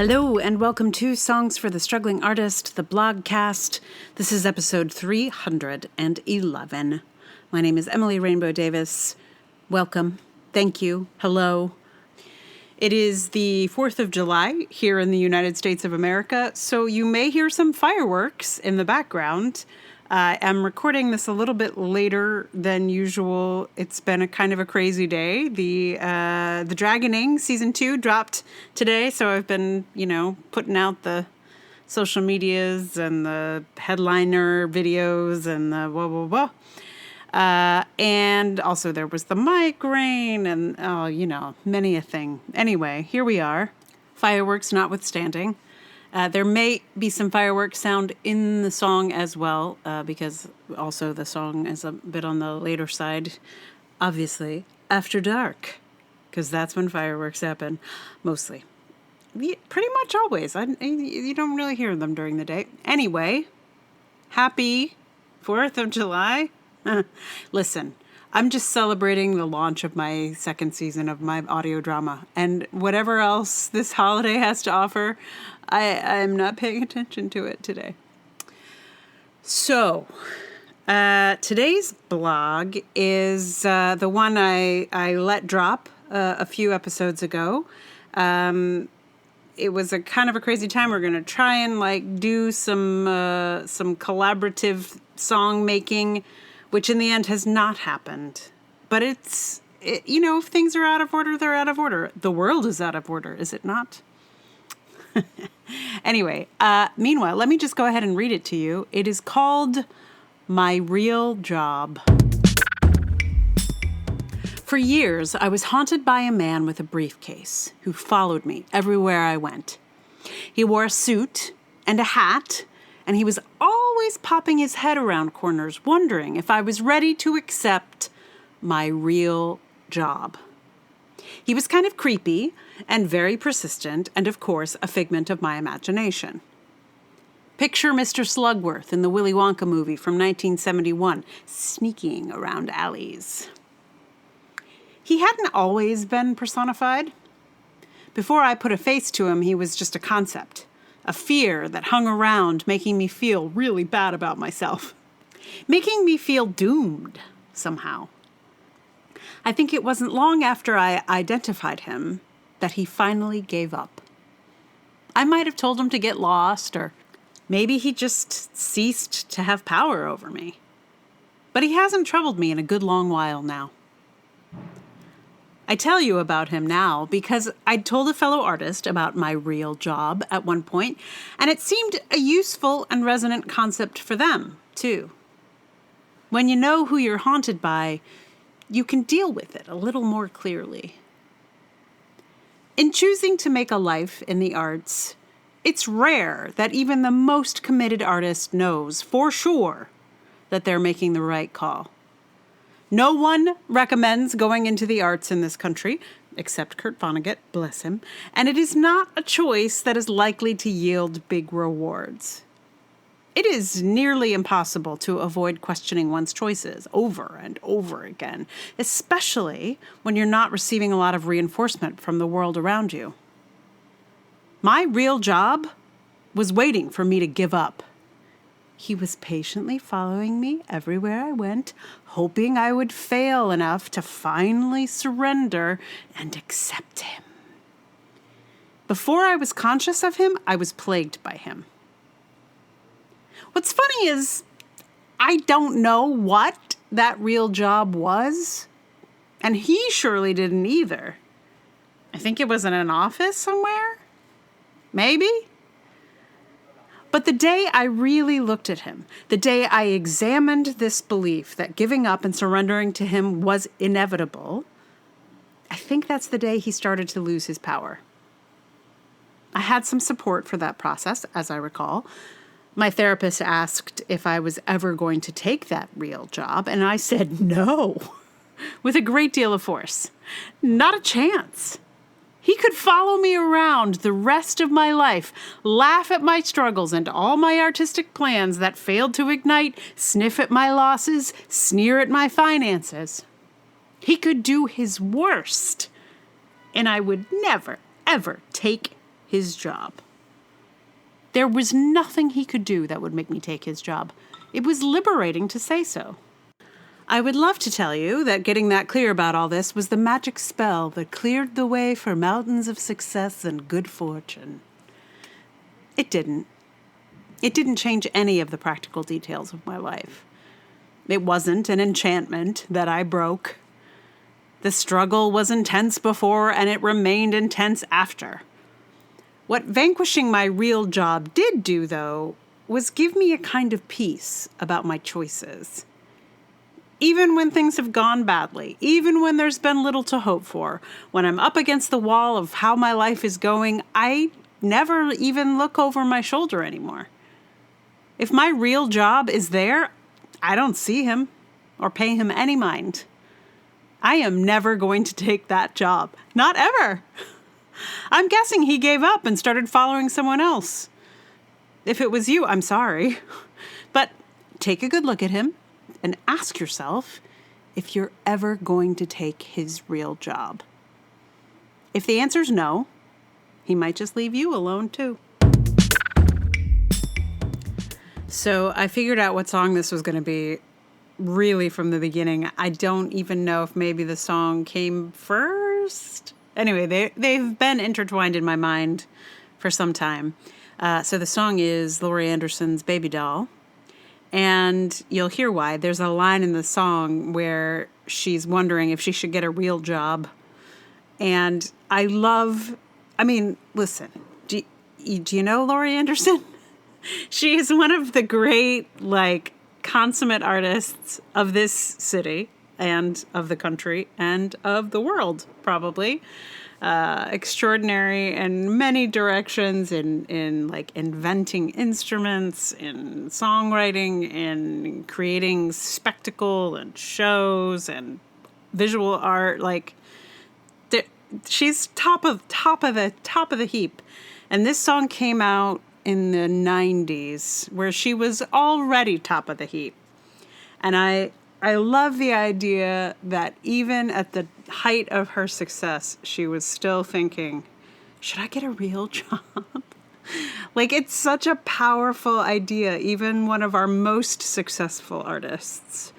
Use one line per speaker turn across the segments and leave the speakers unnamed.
Hello and welcome to Songs for the Struggling Artist, the blogcast. This is episode 311. My name is Emily Rainbow Davis. Welcome. Thank you. Hello. It is the 4th of July here in the United States of America, so you may hear some fireworks in the background. I'm recording this a little bit later than usual. It's been a kind of a crazy day. The Dragoning Season 2 dropped today, so I've been, putting out the social medias and the headliner videos and the blah, blah, blah. And also there was the migraine and, many a thing. Anyway, here we are, fireworks notwithstanding. There may be some fireworks sound in the song as well, because also the song is a bit on the later side, obviously, after dark, because that's when fireworks happen, mostly. Pretty much always. You don't really hear them during the day. Anyway, happy 4th of July. Listen, I'm just celebrating the launch of my second season of my audio drama, and whatever else this holiday has to offer, I'm not paying attention to it today. So, today's blog is the one I let drop a few episodes ago. It was a kind of a crazy time. We're going to try and do some collaborative song making, which in the end has not happened. But if things are out of order, they're out of order. The world is out of order, is it not? Anyway, meanwhile, let me just go ahead and read it to you. It is called My Real Job. For years, I was haunted by a man with a briefcase who followed me everywhere I went. He wore a suit and a hat, and he was always popping his head around corners, wondering if I was ready to accept my real job. He was kind of creepy and very persistent, and of course, a figment of my imagination. Picture Mr. Slugworth in the Willy Wonka movie from 1971, sneaking around alleys. He hadn't always been personified. Before I put a face to him, he was just a concept. A fear that hung around, making me feel really bad about myself. Making me feel doomed, somehow. I think it wasn't long after I identified him that he finally gave up. I might have told him to get lost, or maybe he just ceased to have power over me. But he hasn't troubled me in a good long while now. I tell you about him now because I'd told a fellow artist about my real job at one point, and it seemed a useful and resonant concept for them, too. When you know who you're haunted by, you can deal with it a little more clearly. In choosing to make a life in the arts, it's rare that even the most committed artist knows for sure that they're making the right call. No one recommends going into the arts in this country, except Kurt Vonnegut, bless him, and it is not a choice that is likely to yield big rewards. It is nearly impossible to avoid questioning one's choices over and over again, especially when you're not receiving a lot of reinforcement from the world around you. My real job was waiting for me to give up. He was patiently following me everywhere I went, hoping I would fail enough to finally surrender and accept him. Before I was conscious of him, I was plagued by him. What's funny is I don't know what that real job was, and he surely didn't either. I think it was in an office somewhere, maybe. But the day I really looked at him, the day I examined this belief that giving up and surrendering to him was inevitable, I think that's the day he started to lose his power. I had some support for that process, as I recall. My therapist asked if I was ever going to take that real job, and I said no, with a great deal of force. Not a chance. He could follow me around the rest of my life, laugh at my struggles and all my artistic plans that failed to ignite, sniff at my losses, sneer at my finances. He could do his worst, and I would never, ever take his job. There was nothing he could do that would make me take his job. It was liberating to say so. I would love to tell you that getting that clear about all this was the magic spell that cleared the way for mountains of success and good fortune. It didn't. It didn't change any of the practical details of my life. It wasn't an enchantment that I broke. The struggle was intense before, and it remained intense after. What vanquishing my real job did do, though, was give me a kind of peace about my choices. Even when things have gone badly, even when there's been little to hope for, when I'm up against the wall of how my life is going, I never even look over my shoulder anymore. If my real job is there, I don't see him or pay him any mind. I am never going to take that job. Not ever. I'm guessing he gave up and started following someone else. If it was you, I'm sorry. But take a good look at him and ask yourself if you're ever going to take his real job. If the answer's no, he might just leave you alone too. So I figured out what song this was going to be really from the beginning. I don't even know if maybe the song came first. Anyway, they've been intertwined in my mind for some time. So the song is Laurie Anderson's Baby Doll. And you'll hear why. There's a line in the song where she's wondering if she should get a real job. And listen, do you know Laurie Anderson? She is one of the great, consummate artists of this city and of the country and of the world, probably. Extraordinary in many directions, in inventing instruments, in songwriting, in creating spectacle and shows and visual art. She's top of the heap. And this song came out in the 90s, where she was already top of the heap. And I love the idea that even at the height of her success, she was still thinking, should I get a real job? It's such a powerful idea. Even one of our most successful artists,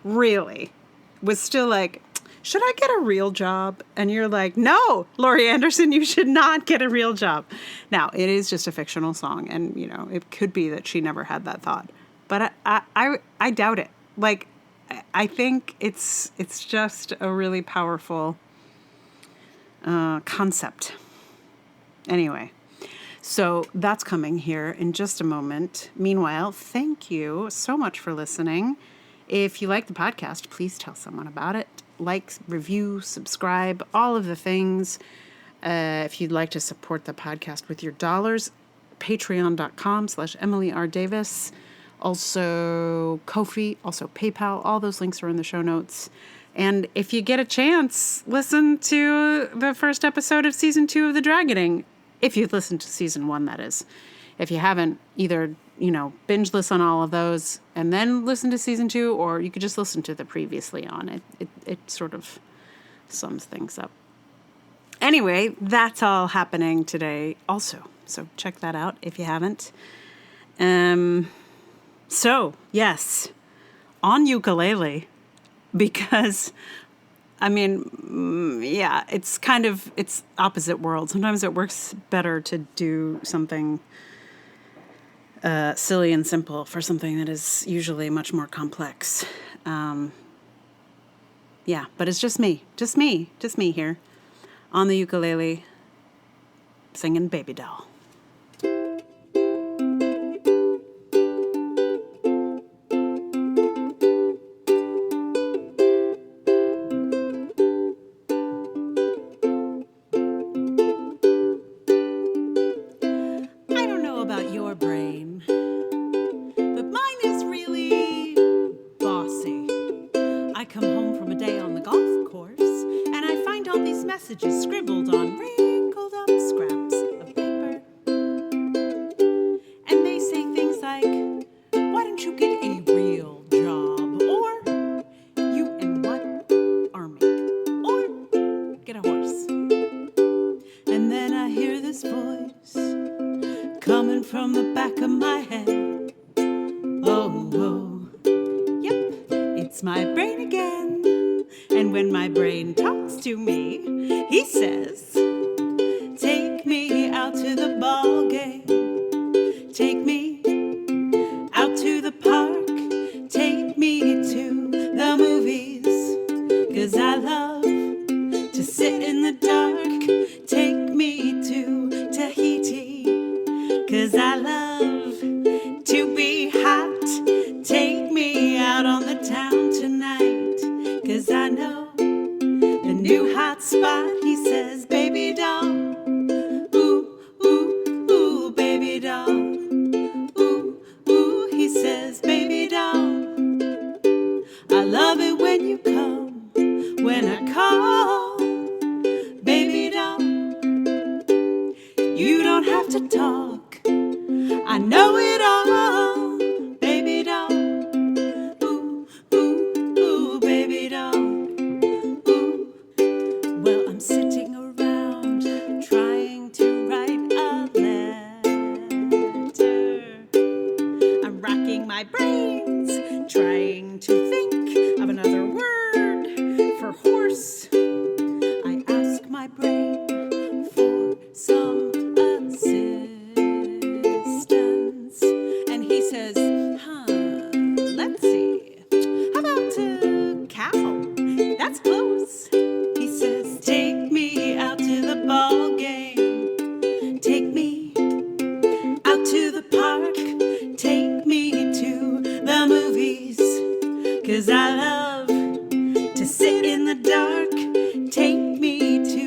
really, was still should I get a real job? And you're like, no, Laurie Anderson, you should not get a real job. Now, it is just a fictional song, and, it could be that she never had that thought. But I doubt it. I think it's just a really powerful concept. Anyway, so that's coming here in just a moment. Meanwhile, thank you so much for listening. If you like the podcast, please tell someone about it. Like, review, subscribe, all of the things. If you'd like to support the podcast with your dollars, patreon.com/Emily R. Davis. Also Ko-fi, also PayPal. All those links are in the show notes. And if you get a chance, listen to the first episode of Season 2 of The Dragoning. If you've listened to Season 1, that is. If you haven't, either, binge listen all of those and then listen to Season 2, or you could just listen to the previously on. It sort of sums things up. Anyway, that's all happening today also. So check that out if you haven't. So, yes, on ukulele, because, it's opposite worlds. Sometimes it works better to do something silly and simple for something that is usually much more complex. But it's just me here on the ukulele singing Baby Doll. Messages scribbled on wrinkled up scraps of paper. And they say things like, why don't you get a real job? Or, you in what army? Or, get a horse. And then I hear this from the back of my head. Oh, oh, yep, it's my brain again. And when my brain talks to me, he says, take me out to the ball game. Take me out to the park. Take me to the movies. 'Cause I love to sit in the dark. Take me to Tahiti. 'Cause I love to be hot. Take me out on the town tonight. 'Cause I know the new hot spot. He says, baby doll. Ooh, ooh, ooh, baby doll. Ooh, ooh, he says, baby doll. I love it when you come, when I call, baby doll. You don't have to talk, I know it all, baby doll. Ooh, ooh, ooh, baby doll. Ooh. Well, I'm sitting around trying to write a letter. I'm racking my brains, trying to think of another word for horse. I ask my brain for some assistance, and he says, let's see, how about cow? That's close. He says, take me out to the ball game. Take me out to the park. Take me to the movies. 'Cause I love to sit in the dark. Take me to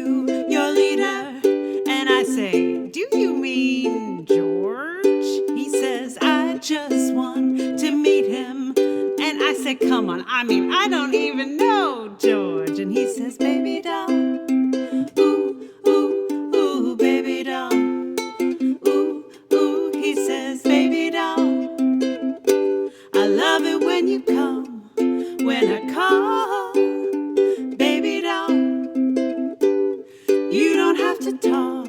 your leader. And I say, do you mean George? He says, I just want to meet him. And I say, come on, I don't even know George. And he says, baby doll. Ooh, ooh, ooh, baby doll. Ooh, ooh, he says, baby doll. I love it when you come, when I call, baby doll. You don't have to talk,